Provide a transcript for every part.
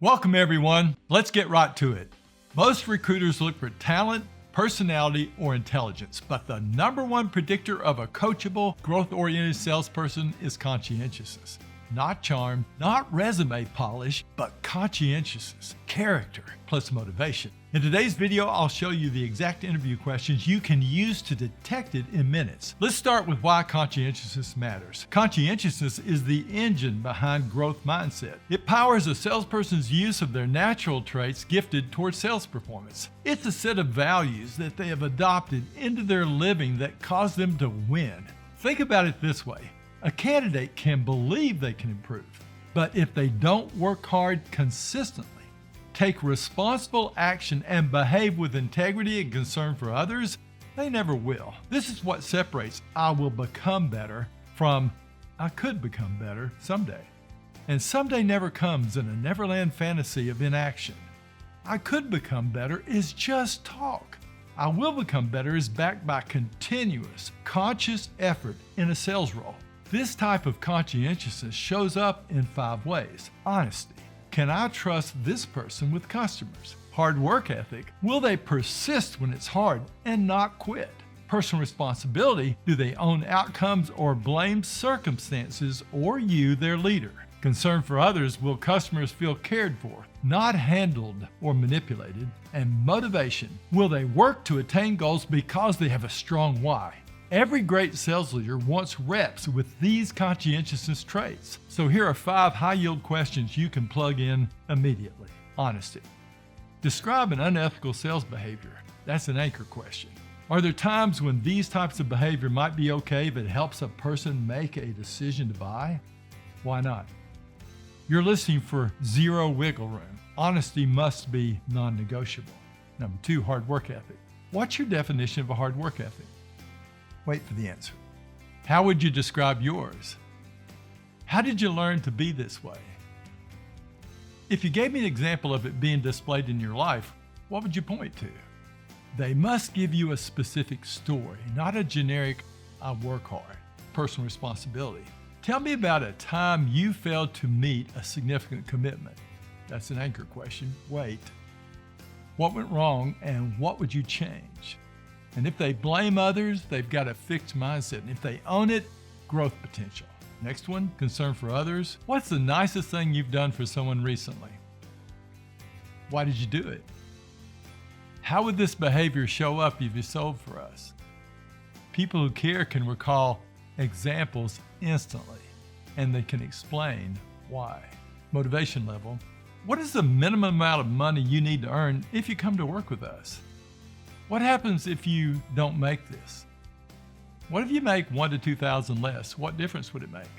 Welcome everyone. Let's get right to it. Most recruiters look for talent, personality, or intelligence, but the number one predictor of a coachable, growth-oriented salesperson is conscientiousness. Not charm, not resume polish, but conscientiousness, character, plus motivation. In today's video, I'll show you the exact interview questions you can use to detect it in minutes. Let's start with why conscientiousness matters. Conscientiousness is the engine behind growth mindset. It powers a salesperson's use of their natural traits gifted towards sales performance. It's a set of values that they have adopted into their living that cause them to win. Think about it this way. A candidate can believe they can improve, but if they don't work hard consistently, take responsible action, and behave with integrity and concern for others, they never will. This is what separates "I will become better" from "I could become better someday." And someday never comes in a neverland fantasy of inaction. "I could become better" is just talk. "I will become better" is backed by continuous, conscious effort in a sales role. This type of conscientiousness shows up in 5 ways. Honesty. Can I trust this person with customers? Hard work ethic. Will they persist when it's hard and not quit? Personal responsibility. Do they own outcomes or blame circumstances or you, their leader? Concern for others. Will customers feel cared for, not handled or manipulated? And motivation. Will they work to attain goals because they have a strong why? Every great sales leader wants reps with these conscientiousness traits. So here are 5 high-yield questions you can plug in immediately. Honesty. Describe an unethical sales behavior. That's an anchor question. Are there times when these types of behavior might be okay if it helps a person make a decision to buy? Why not? You're listening for 0 wiggle room. Honesty must be non-negotiable. Number 2, hard work ethic. What's your definition of a hard work ethic? Wait for the answer. How would you describe yours? How did you learn to be this way? If you gave me an example of it being displayed in your life, what would you point to? They must give you a specific story, not a generic "I work hard." Personal responsibility. Tell me about a time you failed to meet a significant commitment. That's an anchor question. Wait. What went wrong and what would you change? And if they blame others, they've got a fixed mindset. And if they own it, growth potential. Next one, concern for others. What's the nicest thing you've done for someone recently? Why did you do it? How would this behavior show up if you sold for us? People who care can recall examples instantly, and they can explain why. Motivation level. What is the minimum amount of money you need to earn if you come to work with us? What happens if you don't make this? What if you make $1,000 to $2,000 less? What difference would it make?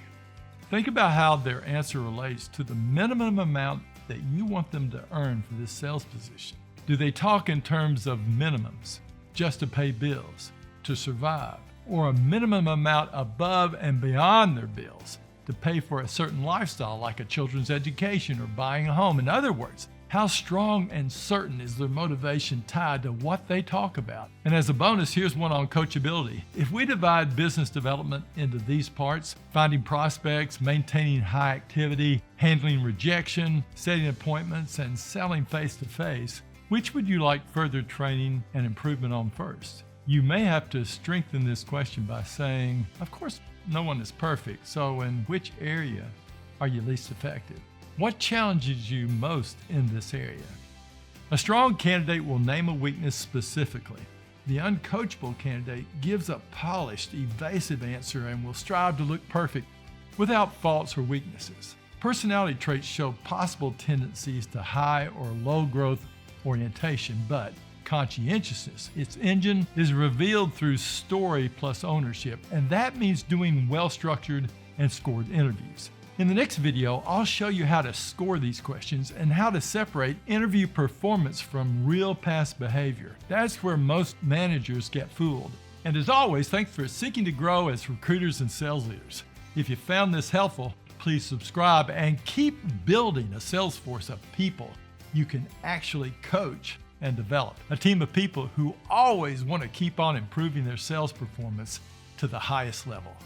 Think about how their answer relates to the minimum amount that you want them to earn for this sales position. Do they talk in terms of minimums, just to pay bills, to survive, or a minimum amount above and beyond their bills to pay for a certain lifestyle like a children's education or buying a home? In other words, how strong and certain is their motivation tied to what they talk about? And as a bonus, here's one on coachability. If we divide business development into these parts, finding prospects, maintaining high activity, handling rejection, setting appointments, and selling face-to-face, which would you like further training and improvement on first? You may have to strengthen this question by saying, of course, no one is perfect, so in which area are you least effective? What challenges you most in this area? A strong candidate will name a weakness specifically. The uncoachable candidate gives a polished, evasive answer and will strive to look perfect without faults or weaknesses. Personality traits show possible tendencies to high or low growth orientation, but conscientiousness, its engine, is revealed through story plus ownership, and that means doing well-structured and scored interviews. In the next video, I'll show you how to score these questions and how to separate interview performance from real past behavior. That's where most managers get fooled. And as always, thanks for seeking to grow as recruiters and sales leaders. If you found this helpful, please subscribe and keep building a sales force of people you can actually coach and develop. A team of people who always want to keep on improving their sales performance to the highest level.